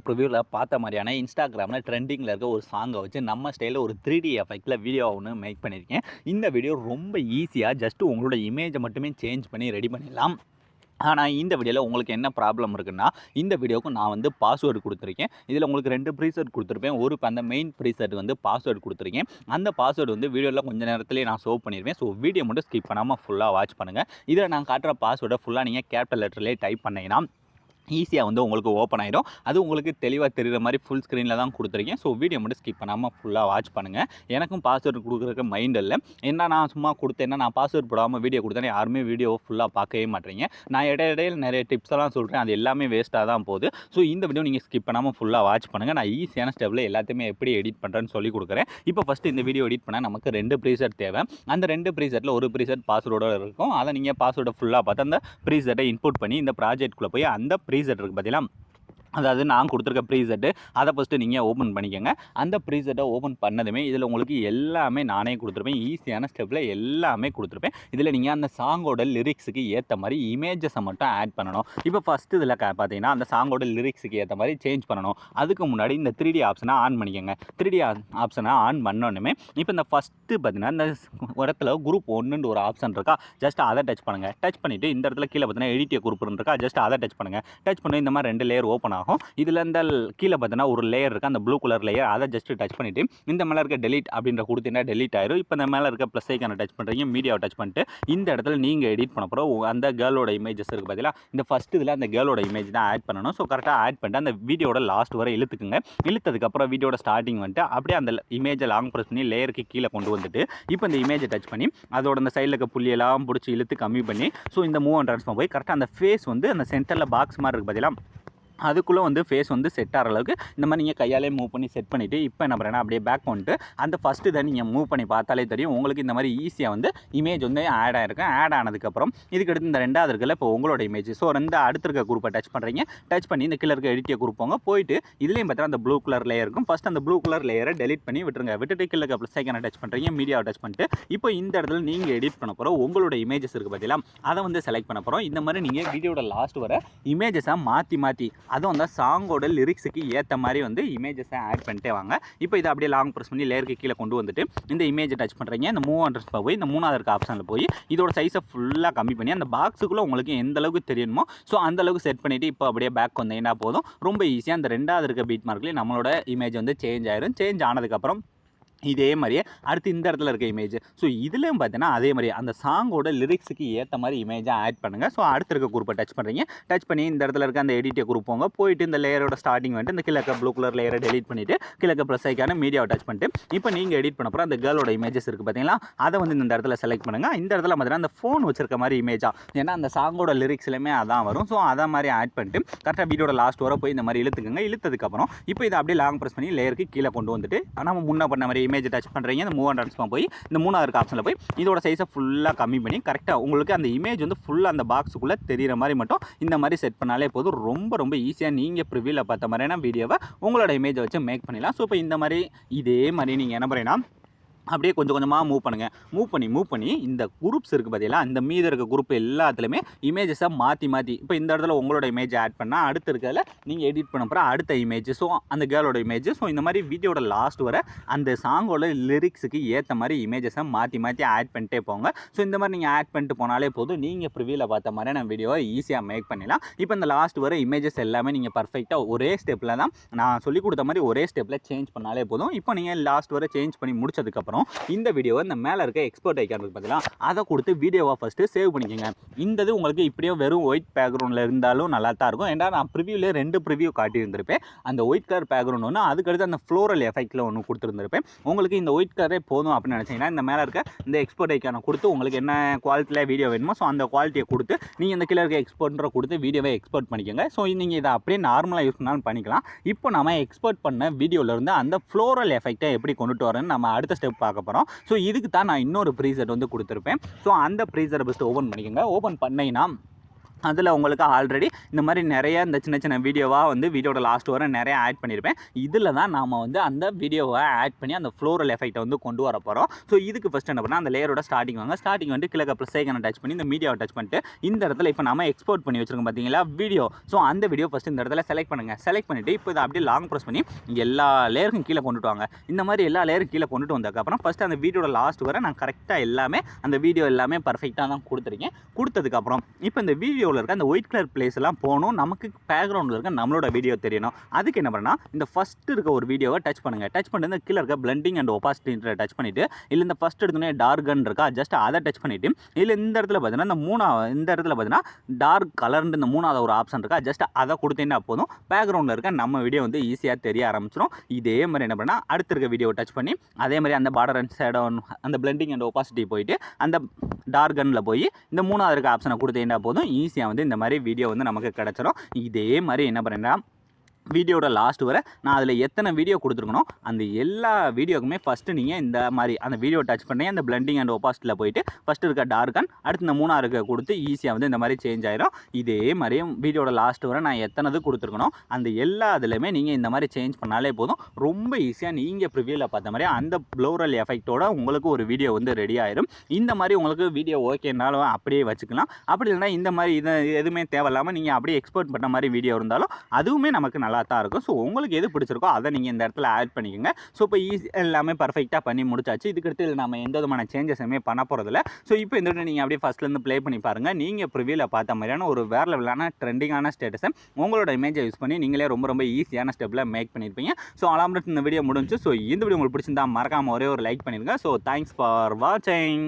ப்ரிவியூவில் பார்த்த மாதிரியான இன்ஸ்டாகிராமில் ட்ரெண்டிங்கில் இருக்க ஒரு சாங்கை வச்சு நம்ம ஸ்டைலில் ஒரு 3D எஃபெக்டில் வீடியோ ஒன்று மேக் பண்ணியிருக்கேன். இந்த வீடியோ ரொம்ப ஈஸியாக ஜஸ்ட்டு உங்களோட இமேஜை மட்டுமே சேஞ்ச் பண்ணி ரெடி பண்ணிடலாம். ஆனால் இந்த வீடியோவில் உங்களுக்கு என்ன ப்ராப்ளம் இருக்குன்னா, இந்த வீடியோவுக்கு நான் வந்து பாஸ்வேர்டு கொடுத்துருக்கேன். இதில் உங்களுக்கு 2 ப்ரீசெட் கொடுத்துருப்பேன். ஒரு அந்த மெயின் ப்ரீசெட் வந்து பாஸ்வேர்டு கொடுத்துருக்கேன். அந்த பாஸ்வேர்டு வந்து வீடியோவில் கொஞ்சம் நேரத்திலே நான் ஷோ பண்ணிடுவேன். ஸோ வீடியோ மட்டும் ஸ்கிப் பண்ணாமல் ஃபுல்லாக வாட்ச் பண்ணுங்கள். இதில் நான் காட்டுற பாஸ்வேர்டை ஃபுல்லாக நீங்கள் கேபிட்டல் லெட்டர்லேயே டைப் பண்ணிங்கன்னா ஈஸியாக வந்து உங்களுக்கு ஓப்பன் ஆகிடும். அது உங்களுக்கு தெளிவாக தெரிகிற மாதிரி ஃபுல் ஸ்க்ரீனில் தான் கொடுத்துருக்கேன். ஸோ வீடியோ மட்டும் ஸ்கிப் பண்ணாமல் ஃபுல்லாக வாட்ச் பண்ணுங்கள். எனக்கும் பாஸ்வேர்டு கொடுக்குறதுக்கு மைண்ட் இல்லை. என்ன நான் சும்மா கொடுத்தேன்னா, நான் பாஸ்வேர்டு போடாமல் வீடியோ கொடுத்தேன்னா யாருமே வீடியோவை ஃபுல்லாக பார்க்கவே மாட்டீங்க. நான் இடையிடையில் நிறைய டிப்ஸ் எல்லாம் சொல்கிறேன், அது எல்லாமே வேஸ்ட்டாக தான் போகுது. ஸோ இந்த வீடியோ நீங்கள் ஸ்கிப் பண்ணாமல் ஃபுல்லாக வாட்ச் பண்ணுங்கள். நான் ஈஸியான ஸ்டெப்பில் எல்லாத்தையுமே எப்படி எடிட் பண்ணுறேன்னு சொல்லி கொடுக்குறேன். இப்போ ஃபஸ்ட்டு இந்த வீடியோ எடிட் பண்ணால் நமக்கு 2 ப்ரீசெட் தேவை. அந்த 2 ப்ரீசெட்டில் ஒரு ப்ரீசெட் பாஸ்வேர்டோடு இருக்கும். அதை நீங்கள் பாஸ்வேர்டை ஃபுல்லாக பார்த்து அந்த ப்ரீசெட்டை இன்புட் பண்ணி இந்த ப்ராஜெக்ட்குள்ளே போய் அந்த ப்ரீசெட் இருக்குது பார்த்தீங்களா, அதாவது நான் கொடுத்துருக்க ப்ரீசெட்டு அதை ஃபஸ்ட்டு நீங்கள் ஓப்பன் பண்ணிக்கோங்க. அந்த ப்ரீசெட்டை ஓப்பன் பண்ணதுமே இதில் உங்களுக்கு எல்லாமே நானே கொடுத்துருப்பேன். ஈஸியான ஸ்டெப்பில் எல்லாமே கொடுத்துருப்பேன். இதில் நீங்கள் அந்த சாங்கோட லிரிக்ஸுக்கு ஏற்ற மாதிரி இமேஜஸை மட்டும் ஆட் பண்ணணும். இப்போ ஃபஸ்ட்டு இதில் பார்த்தீங்கன்னா அந்த சாங்கோட லிரிக்ஸுக்கு ஏற்ற மாதிரி சேஞ்ச் பண்ணணும். அதுக்கு முன்னாடி இந்த 3D ஆப்ஷனை ஆன் பண்ணிக்கோங்க. 3D ஆப்ஷனை ஆன் பண்ணோன்னுமே இப்போ இந்த ஃபஸ்ட்டு பார்த்தீங்கன்னா இந்த இடத்துல குரூப் 1ன்னு ஒரு ஆப்ஷன் இருக்கா, ஜஸ்ட் அதை டச் பண்ணுங்கள். டச் பண்ணிவிட்டு இந்த இடத்துல கீழே பார்த்தீங்கன்னா எடிட்டிய குரூப் இருக்கா, ஜஸ்ட் அதை டச் பண்ணுங்கள். டச் பண்ணி இந்த மாதிரி 2 லேயர் ஓப்பன் ஆகும். இதில் இந்த கீழே பார்த்தீங்கன்னா ஒரு லேயர் இருக்குது, அந்த ப்ளூ கலர் லேயர், அதை ஜஸ்ட் டச் பண்ணிவிட்டு இந்த மேலே இருக்க டெலிட் அப்படின்ற கொடுத்தீங்கன்னா டெலிட் ஆயிரும். இப்போ இந்த மேலே இருக்க ப்ளஸ் ஐக்கானை டச் பண்ணுறீங்க, மீடியாவை டச் பண்ணிட்டு இந்த இடத்துல நீங்கள் எடிட் பண்ண போகிறோம் அந்த கேர்ளோட இமேஜஸ் இருக்குது பார்த்தீங்களா, இந்த ஃபஸ்ட்டு இதில் அந்த கேர்ளோட இமேஜ் தான் ஆட் பண்ணணும். ஸோ கரெக்டாக ஆட் பண்ணிட்டு அந்த வீடியோட லாஸ்ட் வரை இழுத்துக்குங்க. இழுத்ததுக்கப்புறம் வீடியோட ஸ்டார்டிங் வந்துட்டு அப்படியே அந்த இமேஜை லாங் ப்ரெஸ் பண்ணி லேயருக்கு கீழே கொண்டு வந்துட்டு இப்போ இந்த இமேஜை டச் பண்ணி அதோட அந்த சைடில் இருக்க புள்ளியெல்லாம் பிடிச்சி இழுத்து கம்மி பண்ணி ஸோ இந்த மூவ் அண்ட் ட்ரான்ஸ்ஃபார்ம் போய் கரெக்டாக அந்த ஃபேஸ் வந்து அந்த சென்டரில் பாக்ஸ் மாதிரி இருக்குது பார்த்தீங்களா, அதுக்குள்ளே வந்து ஃபேஸ் வந்து செட் ஆகிற அளவுக்கு இந்த மாதிரி நீங்கள் கையாலே மூவ் பண்ணி செட் பண்ணிவிட்டு இப்போ என்ன பண்ணுறேன்னா அப்படியே பேக் பண்ணிட்டு அந்த ஃபஸ்ட்டு தான் நீங்கள் மூவ் பண்ணி பார்த்தாலே தெரியும் உங்களுக்கு இந்த மாதிரி ஈஸியாக வந்து இமேஜ் வந்து ஆட் ஆகிருக்கும். ஆட் ஆனதுக்கப்புறம் இதுக்கு அடுத்து இந்த 2வது இருக்குல்ல இப்போ உங்களோட இமேஜ், ஸோ அடுத்த இருக்க குரூப்பை டச் பண்ணுறீங்க. டச் பண்ணி இந்த கீழே இருக்க எடிட்டியை கொடுப்போங்க. போயிட்டு இதுலேயும் பார்த்தீங்கன்னா அந்த ப்ளூ கலர் லேயர் இருக்கும். ஃபஸ்ட் அந்த ப்ளூ கலர் லேயரை டெலிட் பண்ணி விட்டுருங்க. விட்டுட்டு கீழே இருக்க ப்ளஸ் ஐக்கானை டச் பண்ணுறீங்க, மீடியாவை டச் பண்ணிட்டு இப்போ இந்த இடத்துல நீங்கள் எடிட் பண்ண போகிறோம் உங்களோட இமேஜஸ் இருக்குது பார்த்தீங்களா, அதை வந்து செலக்ட் பண்ண போகிறோம். இந்த மாதிரி நீங்கள் வீடியோட லாஸ்ட் வர இமேஜஸை மாற்றி அதுவும் வந்து சாங்கோட லிரிக்ஸுக்கு ஏற்ற மாதிரி வந்து இமேஜஸை ஆட் பண்ணிட்டே வாங்க. இப்போ இதை அப்படியே லாங் ப்ரெஸ் பண்ணி லேயருக்கு கீழே கொண்டு வந்துட்டு இந்த இமேஜை டச் பண்ணுறீங்க. இந்த மூவ் அண்ட் போய் இந்த 3வது இருக்க ஆப்ஷனில் போய் இதோட சைஸை ஃபுல்லாக கம்மி பண்ணி அந்த பாக்ஸுக்குள்ளே உங்களுக்கு எந்த அளவுக்கு தெரியணுமோ ஸோ அந்த அளவுக்கு செட் பண்ணிவிட்டு இப்போ அப்படியே பேக் வந்தீங்கன்னா போதும். ரொம்ப ஈஸியாக அந்த 2வது இருக்க பீட் மார்க்லேயே நம்மளோட இமேஜ் வந்து சேஞ்ச் ஆயிரும். சேஞ்ச் ஆனதுக்கப்புறம் இதே மாதிரியே அடுத்து இந்த இடத்துல இருக்க இமேஜ், ஸோ இதுலேயும் பார்த்தீங்கன்னா அதே மாதிரி அந்த சாங்கோட லிரிக்ஸுக்கு ஏற்ற மாதிரி இமேஜை ஆட் பண்ணுங்கள். ஸோ அடுத்து இருக்க குரூப்பை டச் பண்ணுறீங்க. டச் பண்ணி இந்த இடத்துல இருக்க அந்த எடிட்டிய குரூப் போங்க. போயிட்டு இந்த லேயரோட ஸ்டார்டிங் வந்துட்டு இந்த கீழே இருக்க ப்ளூ கலர் லேயரை டெலிட் பண்ணிவிட்டு கீழே இருக்க ப்ளஸ் ஐக்கான மீடியாவை டச் பண்ணிட்டு இப்போ நீங்கள் எடிட் பண்ண போகிற அந்த கேர்ளோட இமேஜஸ் இருக்குது பார்த்தீங்களா, அதை வந்து இந்த இடத்துல செலக்ட் பண்ணுங்கள். இந்த இடத்துல பார்த்தீங்கன்னா அந்த ஃபோன் வச்சிருக்க மாதிரி இமேஜா, ஏன்னா அந்த சாங்கோட லிரிக்ஸ்லையுமே அதான் வரும். ஸோ அதை மாதிரி ஆட் பண்ணிட்டு கரெக்டாக வீடியோட லாஸ்ட் வர போய் இந்த மாதிரி இழுத்துக்குங்க. இழுத்ததுக்கப்புறம் இப்போ இதை அப்படியே லாங் ப்ரெஸ் பண்ணி லேயருக்கு கீழே கொண்டு வந்துட்டு நம்ம முன்ன பண்ண மாதிரி இமேஜை டச் பண்ணுறீங்க. இந்த மூவ் அண்ட் ட்ரான்ஸ்ஃபார்ம் போய் இந்த 3வது இருக்க ஆப்ஷனில் போய் இதோட சைஸை ஃபுல்லாக கம்மி பண்ணி கரெக்டாக உங்களுக்கு அந்த இமேஜ் வந்து ஃபுல்லாக அந்த பாக்ஸுக்குள்ளே தெரிகிற மாதிரி மட்டும் இந்த மாதிரி செட் பண்ணாலே போதும். ரொம்ப ஈஸியாக நீங்கள் ப்ரிவியூவில் பார்த்த மாதிரியான வீடியோவை உங்களோட இமேஜை வச்சு மேக் பண்ணிடலாம். ஸோ இப்போ இந்த மாதிரி இதே மாதிரி நீங்கள் என்ன பண்ணுறீங்கன்னா அப்படியே கொஞ்சம் கொஞ்சமாக மூவ் பண்ணி இந்த குரூப்ஸ் இருக்குது பார்த்தீங்களா, இந்த மீது இருக்க குரூப் எல்லாத்துலேயுமே இமேஜஸை மாற்றி இப்போ இந்த இடத்துல உங்களோட இமேஜ் ஆட் பண்ணால் அடுத்து இருக்கிறதுல நீங்கள் எடிட் பண்ண போகிற அடுத்த இமேஜ், ஸோ அந்த கேர்ளோட இமேஜ். ஸோ இந்த மாதிரி வீடியோட லாஸ்ட் வர அந்த சாங்கோட லிரிக்ஸுக்கு ஏற்ற மாதிரி இமேஜஸை மாற்றி ஆட் பண்ணிட்டே போங்க. ஸோ இந்த மாதிரி நீங்கள் ஆட் பண்ணிட்டு போனாலே போதும், நீங்கள் ப்ரிவியூவில் பார்த்த மாதிரியான வீடியோவை ஈஸியாக மேக் பண்ணிடலாம். இப்போ இந்த லாஸ்ட் வர இமேஜஸ் எல்லாமே நீங்கள் பர்ஃபெக்டாக ஒரே ஸ்டெப்பில் தான் நான் சொல்லிக் கொடுத்த மாதிரி ஒரே ஸ்டெப்பில் சேஞ்ச் பண்ணாலே போதும். இப்போ நீங்கள் லாஸ்ட் வர சேஞ்ச் பண்ணி முடிச்சதுக்கப்புறம் இந்த வீடியோவை இந்த மேலே இருக்க எக்ஸ்போர்ட் ஐக்கான் இருக்கு பார்த்தீங்களா, அதை கொடுத்து வீடியோவை ஃபஸ்ட்டு சேவ் பண்ணிக்கோங்க. இந்த உங்களுக்கு இப்படியே வெறும் ஒயிட் பேக்ரவுண்டில் இருந்தாலும் நல்லா தான் இருக்கும். ஏன்னா நான் ப்ரிவியூவில் 2 ப்ரிவியூ காட்டியிருந்திருப்பேன். அந்த ஒயிட் கலர் பேக்ரவுண்ட் ஒன்று, அதுக்கடுத்து அந்த ஃப்ளோரல் எஃபெக்ட்டில் ஒன்று கொடுத்துருந்துருப்பேன். உங்களுக்கு இந்த ஒயிட் கலரே போதும் அப்படின்னு நினச்சிங்கன்னா இந்த மேலே இருக்க இந்த எக்ஸ்போர்ட் ஐக்கானை கொடுத்து உங்களுக்கு என்ன குவாலிட்டியில் வீடியோ வேணுமோ ஸோ அந்த குவாலிட்டியை கொடுத்து நீங்கள் இந்த கீழே இருக்க எக்ஸ்போர்ட்ன்ற கொடுத்து வீடியோவை எக்ஸ்போர்ட் பண்ணிக்கோங்க. ஸோ நீங்கள் இதை அப்படியே நார்மலாக யூஸ் பண்ணாலும் பண்ணிக்கலாம். இப்போ நம்ம எக்ஸ்போர்ட் பண்ண வீடியோவிலேருந்து அந்த ஃப்ளோரல் எஃபெக்ட்டை எப்படி கொண்டுட்டு வரேன்னு நம்ம அடுத்த ஸ்டெப் பார்க்க போகிறோம். ஸோ இதுக்கு தான் நான் இன்னொரு ப்ரீசெட் வந்து கொடுத்துருப்பேன். ஸோ அந்த ப்ரீசெட்டை ஃபஸ்ட்டு ஓப்பன் பண்ணிக்கோங்க. ஓப்பன் பண்ணிங்கன்னா அதில் உங்களுக்கு ஆல்ரெடி இந்த மாதிரி நிறைய இந்த சின்ன சின்ன வீடியோவாக வந்து வீடியோட லாஸ்ட் வர நிறைய ஆட் பண்ணியிருப்பேன். இதில் தான் நாம் வந்து அந்த வீடியோவை ஆட் பண்ணி அந்த ஃப்ளோரல் எஃபெக்ட்டை வந்து கொண்டு வர போகிறோம். ஸோ இதுக்கு ஃபஸ்ட் என்ன பண்ணால் அந்த லேயரோட ஸ்டார்டிங் வாங்க. ஸ்டார்டிங் வந்து கீழே ப்ளஸ் ஐக்கனை டச் பண்ணி இந்த மீடியாவை டச் பண்ணிட்டு இந்த இடத்துல இப்போ நம்ம எக்ஸ்போர்ட் பண்ணி வச்சிருக்கோம் பார்த்தீங்களா வீடியோ. ஸோ அந்த வீடியோ ஃபஸ்ட்டு இந்த இடத்துல செலக்ட் பண்ணுங்கள். செலக்ட் பண்ணிவிட்டு இப்போ இதை அப்படியே லாங் ப்ரெஸ் பண்ணி எல்லா லேயருக்கும் கீழே கொண்டுட்டு வாங்க. இந்த மாதிரி எல்லா லேயரும் கீழே கொண்டுட்டு வந்ததுக்கப்புறம் ஃபஸ்ட்டு அந்த வீடியோட லாஸ்ட் வர நான் கரெக்டாக எல்லாமே அந்த வீடியோ எல்லாமே பர்ஃபெக்டாக தான் கொடுத்துருக்கேன். கொடுத்ததுக்கப்புறம் இப்போ இந்த வீடியோவில் இருக்க அந்த ஒயிட் கலர் பிளேஸ் எல்லாம் போகணும். நமக்கு பேக்ரவுண்டில் இருக்க நம்மளோட வீடியோ தெரியணும். அதுக்கு என்ன பண்ணால் இந்த ஃபஸ்ட்டு இருக்க ஒரு வீடியோவை டச் பண்ணுங்கள். டச் பண்ணிட்டு இந்த கீழே இருக்க பிளண்டிங் அண்ட் ஒபாசிட்டி டச் பண்ணிவிட்டு இல்லை இந்த ஃபஸ்ட் எடுத்தோடனே டார்கன் இருக்கா ஜஸ்ட் அதை டச் பண்ணிவிட்டு இல்லை இந்த இடத்துல பார்த்தீங்கன்னா இந்த இடத்துல பார்த்தீங்கன்னா டார்க் கலர்னு இந்த மூணாவது ஒரு ஆப்ஷன் இருக்கா ஜஸ்ட் அதை கொடுத்தீங்கன்னா போதும் பேக்ரவுண்டில் இருக்க நம்ம வீடியோ வந்து ஈஸியாக தெரிய ஆரம்பிச்சிடும். இதே மாதிரி என்ன பண்ணால் அடுத்த இருக்க வீடியோ டச் பண்ணி அதே மாதிரி அந்த பார்டர் அண்ட் ஷேடோ அந்த பிளண்டிங் அண்ட் ஒபாசிட்டி போயிட்டு அந்த டார்கனில் போய் இந்த மூணாவது இருக்க ஆப்ஷனை கொடுத்தீங்கன்னா போதும் ஈஸியாக வந்து இந்த மாதிரி வீடியோ வந்து நமக்கு கிடச்சிரும். இதே மாதிரி என்ன பண்ணுறேன்னா வீடியோட லாஸ்ட் வரை நான் அதில் எத்தனை வீடியோ கொடுத்துருக்கணும் அந்த எல்லா வீடியோக்குமே ஃபஸ்ட்டு நீங்கள் இந்த மாதிரி அந்த வீடியோ டச் பண்ணி அந்த பிளண்டிங் அண்ட் ஒபாசிட்டியில் போயிட்டு ஃபஸ்ட்டு இருக்க டார்கன் அடுத்து இந்த மூணாக இருக்க கொடுத்து ஈஸியாக வந்து இந்த மாதிரி சேஞ்ச் ஆயிரும். இதே மாதிரி வீடியோட லாஸ்ட் வரை நான் எத்தனை கொடுத்துருக்கணும் அந்த எல்லா இதுலையுமே நீங்கள் இந்த மாதிரி சேஞ்ச் பண்ணாலே போதும். ரொம்ப ஈஸியாக நீங்கள் ப்ரிவியூவில் பார்த்த மாதிரி அந்த ப்ளோரல் எஃபெக்ட்டோட உங்களுக்கு ஒரு வீடியோ வந்து ரெடி ஆயிரும். இந்த மாதிரி உங்களுக்கு வீடியோ ஓகேனாலும் அப்படியே வச்சுக்கலாம். அப்படி இல்லைனா இந்த மாதிரி இது எதுவுமே தேவையில்லாமல் நீங்கள் அப்படியே எக்ஸ்போர்ட் பண்ண மாதிரி வீடியோ இருந்தாலும் அதுவுமே நமக்கு நல்லா தான் இருக்கும். ஸோ உங்களுக்கு எது பிடிச்சிருக்கோ அதை நீங்கள் இந்த இடத்துல ஆட் பண்ணிக்கோங்க. ஸோ இப்போ ஈஸி எல்லாமே பர்ஃபெக்டாக பண்ணி முடிச்சாச்சு. இதுக்கடுத்து நம்ம எந்த விதமான சேஞ்சஸுமே பண்ண போகிறதில்ல. ஸோ இப்போ இந்த நீங்கள் அப்படியே ஃபஸ்ட்லேருந்து ப்ளே பண்ணி பாருங்கள். நீங்கள் ப்ரிவியூவில் பார்த்த மாதிரியான ஒரு வேறு லெவலான ட்ரெண்டிங்கான ஸ்டேட்டஸை உங்களோட இமேஜை யூஸ் பண்ணி நீங்களே ரொம்ப ஈஸியான ஸ்டெப்பில் மேக் பண்ணியிருப்பீங்க. ஸோ அலாம்ட்டு இந்த வீடியோ முடிஞ்சு. ஸோ இந்த வீடியோ உங்களுக்கு பிடிச்சிருந்தா மறக்காமல் ஒரே ஒரு லைக் பண்ணிடுங்க. ஸோ தேங்க்ஸ் ஃபார் வாட்சிங்.